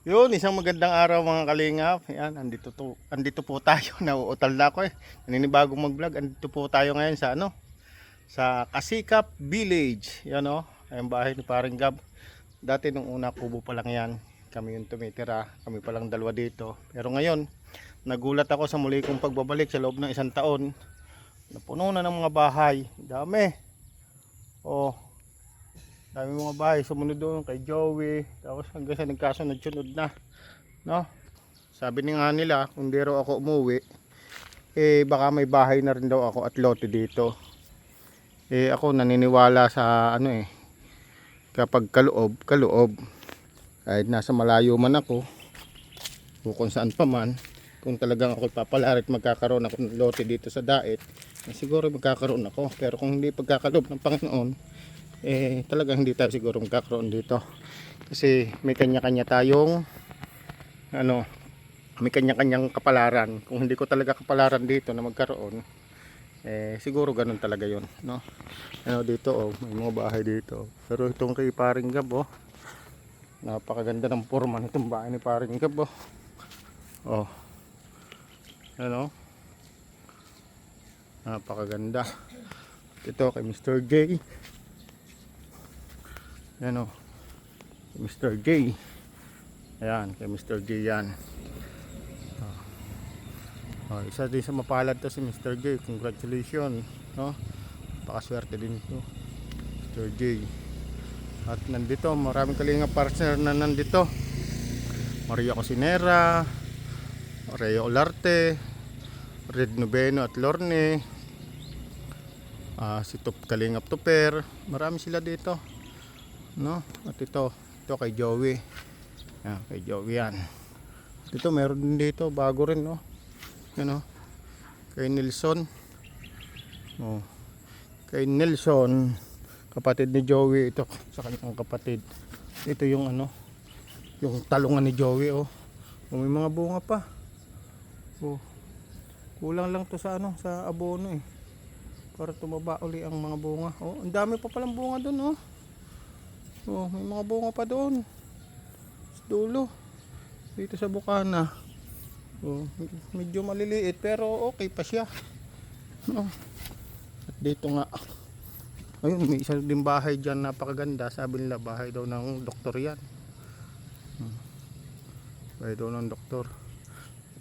Yun, isang magandang araw mga kalingap. Yan, andito po tayo. Nauutal na ako eh. Naninibagong mag-vlog. Andito po tayo ngayon sa sa Kasikap Village. Yan oh, yung bahay ni Paring Gab. Dati nung una kubo pa lang yan. Kami yung tumitira. Kami pa lang dalawa dito. Pero ngayon, nagulat ako sa muli kong pagbabalik sa loob ng isang taon. Napuno na ng mga bahay. Dami. Oh, dami mga bahay. Sumunod doon kay Joey. Tapos hanggang sa nagkasunod-sunod na. No? Sabi ni nga nila, kung di raw ako umuwi, baka may bahay na rin daw ako at lote dito. Ako naniniwala sa kapag kaloob, kaloob. Kahit nasa malayo man ako, o kung saan pa man, kung talagang ako papalarit magkakaroon ako ng lote dito sa Daet, siguro magkakaroon ako. Pero kung hindi pagkakaloob ng Panginoon, talagang hindi tayo siguro magkakaroon dito. Kasi may kanya-kanya tayong may kanya-kanyang kapalaran. Kung hindi ko talaga kapalaran dito na magkaroon, siguro ganun talaga yon, no? Dito oh, may mga bahay dito. Pero itong kay Paring Gab oh, napakaganda ng forma nitong bahay ni Paring Gab oh. Oh. Napakaganda. Ito kay Mr. J. Ano? Mr. J. Ayan, kay Mr. J yan. Isa din sa mapalad to si Mr. J. Congratulations, no? Pakaswerte din to, Mr. J. At nandito, maraming kalingap partner na nandito. Maria Cosinera, Reo Olarte, Red Noveno at Lorne, si Top Kalingap Tuper. Marami sila dito, no? At ito kay Joey. Yan, kay Joey yan. Dito meron din dito, bago rin, no? Kay Nelson. Oh. Kay Nelson, kapatid ni Joey ito, sa kanyang kapatid. Ito yung yung talungan ni Joey oh. May mga bunga pa. Oh. Kulang lang to sa sa abono eh. Para tumaba uli ang mga bunga. Oh, ang dami pa palang bunga doon oh. Oh, may mga bunga pa doon. Sa dulo. Dito sa bukana. Oh, medyo maliliit pero okay pa siya. Oh. At dito nga. Ayun, may isa din bahay diyan napakaganda. Sabi nila bahay daw ng doktor yan. Bahay daw ng doktor.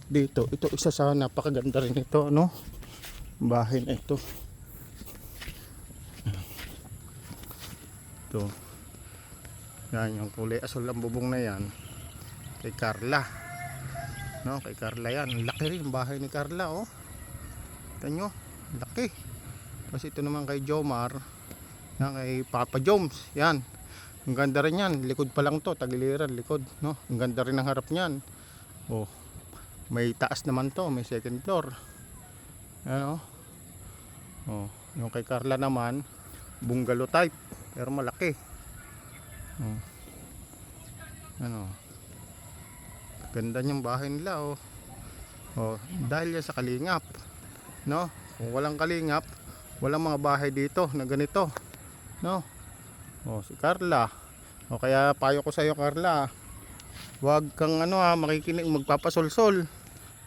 Dito, ito isa sa napakaganda rin ito, no? Bahay na ito. Ito. Yan, yung kulay asul ang bubong na yan. Kay Carla. No, kay Carla yan. Laki rin yung bahay ni Carla, oh. Ito nyo, laki. Tapos ito naman kay Jomar. Yan, kay Papa Joms. Yan. Ang ganda rin yan. Likod pa lang to, tagiliran, likod, no? Ang ganda rin ang harap niyan. Oh. May taas naman to, may second floor. Ano? Oh, yung kay Carla naman, bungalow type, pero malaki. Oh. Ano? Ganda niyang bahay nila oh. Oh, dahil yan sa kalingap, no? Kung walang kalingap, walang mga bahay dito na ganito, no? Oh, si Carla. O kaya payo ko sa iyo Carla, wag kang makikinig magpapasolsol.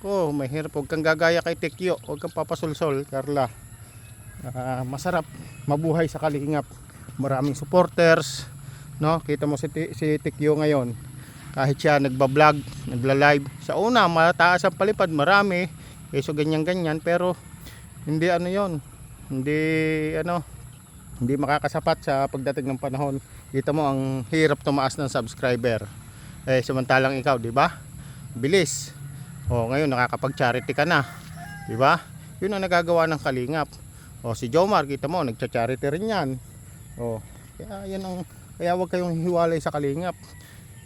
Oh, mahirap, huwag kang gagaya kay Tekyo, huwag kang papasolsol Carla. Masarap mabuhay sa kalingap. Maraming supporters, no? Kita mo si Tekyo ngayon. Kahit siya nagba-vlog, nagla-live. Sa una, mataas ang palipad, marami. So ganyan-ganyan, pero hindi yon. Hindi makakasapat sa pagdating ng panahon. Kita mo ang hirap tumaas ng subscriber. Samantalang ikaw, 'di ba? Bilis. Oh, ngayon nakakapag-charity ka na. 'Di ba? 'Yun ang nagagawa ng kalingap. Oh, si Jomar, kita mo, nagcha-charity rin 'yan. Oh, kaya wag kayong hiwalay sa kalingap.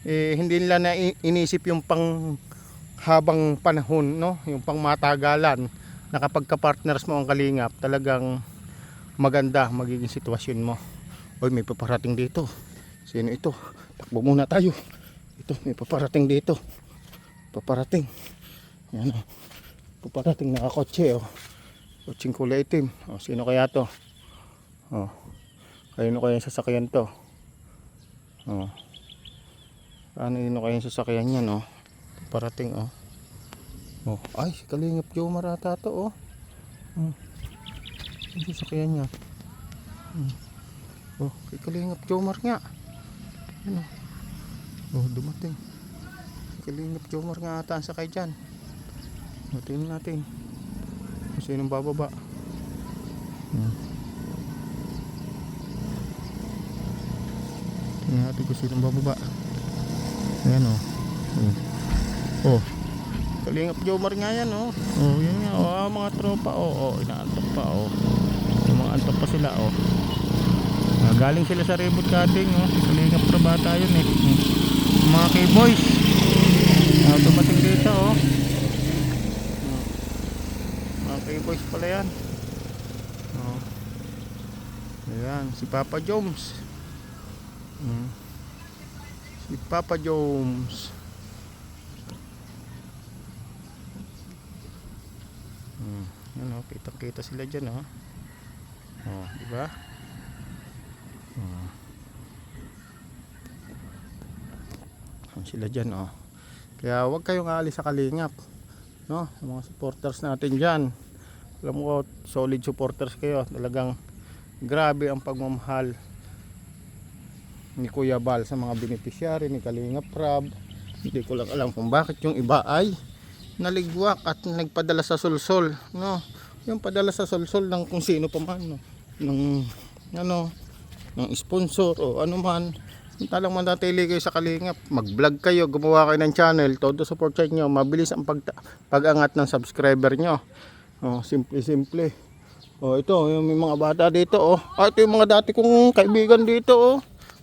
Hindi nila na inisip yung pang habang panahon, no? Yung pang matagalan na kapag ka-partners mo ang kalingap, talagang maganda magiging sitwasyon mo. Oy, may paparating dito. Sino ito? Takbo muna tayo. Ito, may paparating dito. Paparating. Yan oh. Paparating na kotse oh. Kotseng kulay itim. Oh, sino kaya to? Oh. Kaya kaya sasakyan to? Oh. Kanino kayong sasakyan niya, no? Parating, oh. Oh, ay, si Kalingap Jomar ata to, oh. Yung sasakyan niya. Oh, kay Kalingap Jomar nga. Ano? Oh, dumating. Kalingap Jomar nga ata ang sakay dyan. Tingnan natin kung sinong bababa. Tingnan natin kung sinong bababa. Ayan, oh. Oh, Kalingap Jomar nga yan, oh. Oh, yan nga, oh, mga tropa, oh, inaantok pa, oh. Yung mga antok pa sila, oh. Galing sila sa Reboot Cutting, oh. Kalingap Prabata yun, eh. Mga K-boys. Dumating dito, oh. Mga K-boys pala yan. Oh. Ayan, si Papa Jones. Si Papa Jones. Yan, oh, kita sila dyan, oh. Oh, diba? Sila dyan, oh. Kaya huwag kayong aalis sa Kalingap, no? Mga supporters natin dyan, alam mo, solid supporters kayo. Talagang grabe ang pagmamahal ni Kuya Bal sa mga beneficiary ni Kalingap Prab. Hindi ko lang alam kung bakit yung iba ay naligwak at nagpadala sa sulsol, no? Yung padala sa sulsol ng kung sino pa man, no? Ng ano, ng sponsor o ano man. Talang mandatili kayo sa Kalingap, mag-vlog kayo, gumawa kayo ng channel, todo support sa inyo, mabilis ang pag-angat ng subscriber nyo. Oh, simple. Oh, ito, yung may mga bata dito, oh. Ah, ito yung mga dati kong kaibigan dito, oh.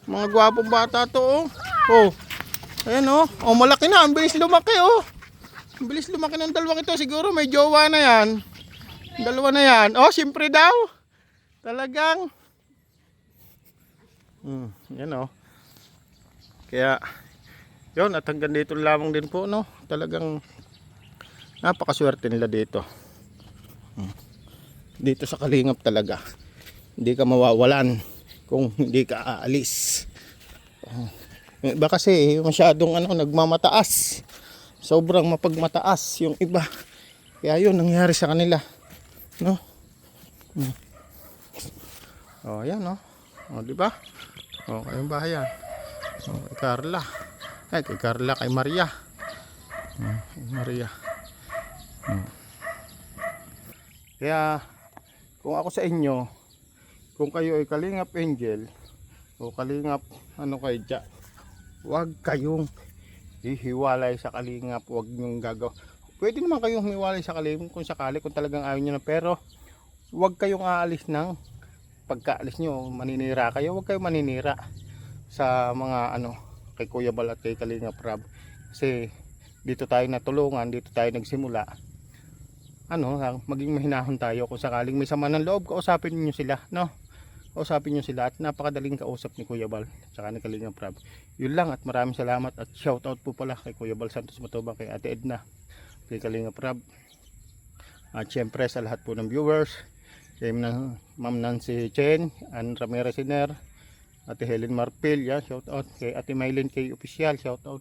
Mga gwapong bata to, oh. Oh. Ayan, oh. Oh, malaki na, ang bilis lumaki, oh. Ang bilis lumaki ng dalawang ito, siguro may jowa na yan. Dalawa na yan. Oh, siyempre daw. Talagang yan, oh. Kaya yun, at hanggang dito lamang din po, no. Talagang napakaswerte nila dito. Dito sa Kalingap talaga. Hindi ka mawawalan kung hindi ka aalis. Iba kasi masyadong nagmamataas. Sobrang mapagmataas yung iba. Kaya yun nangyari sa kanila, no. Oh, yan, no. Oh, di ba? Oh, kayong bahay yan. Oh, kay Carla. Ay, kay Carla, kay Maria. Kay Maria. Kaya kung ako sa inyo, kung kayo ay Kalingap Angel o Kalingap kayo dyan, huwag kayong hihiwalay sa Kalingap. Huwag nyong gagawa. Pwede naman kayong humiwalay sa Kalingap kung sakali, kung talagang ayaw nyo na, pero huwag kayong aalis ng pagkaalis nyo maninira kayo. Huwag kayong maninira sa mga kay Kuya Bal at kay Kalingap Prab, kasi dito tayo natulungan, dito tayo nagsimula. Maging mahinahon tayo. Kung sakaling may sama ng loob, kausapin niyo sila, no? Kausapin niyo sila, at napakadaling kausap ni Kuya Bal at ni Kalingap Prab. Yun lang, at maraming salamat, at shout out po pala kay Kuya Bal Santos Matubang, kay Ate Edna, kay Kalingap Prab, at syempre sa lahat po ng viewers, kay Ma'am Nancy Chen, Ann Ramirez Siner, Ate Helen Marpil, yan, shout out. Kay Ate Maylin kay Official, shout out.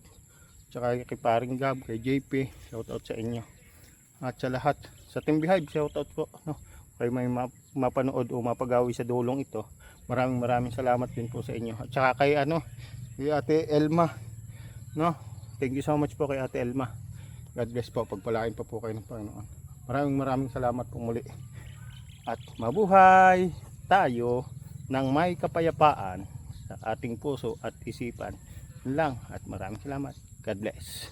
Tsaka kay Paring Gab, kay JP, shout out sa inyo. At sa lahat, sa Team Beehive, shout out po, no? Kay may mapanood o mapagawi sa dulong ito, maraming salamat din po sa inyo. At saka kay kay Ate Elma, no? Thank you so much po kay Ate Elma. God bless po, pagpalain pa po kayo ng Panginoon. Maraming salamat po muli. At mabuhay tayo ng may kapayapaan sa ating puso at isipan lang, at maraming salamat. God bless.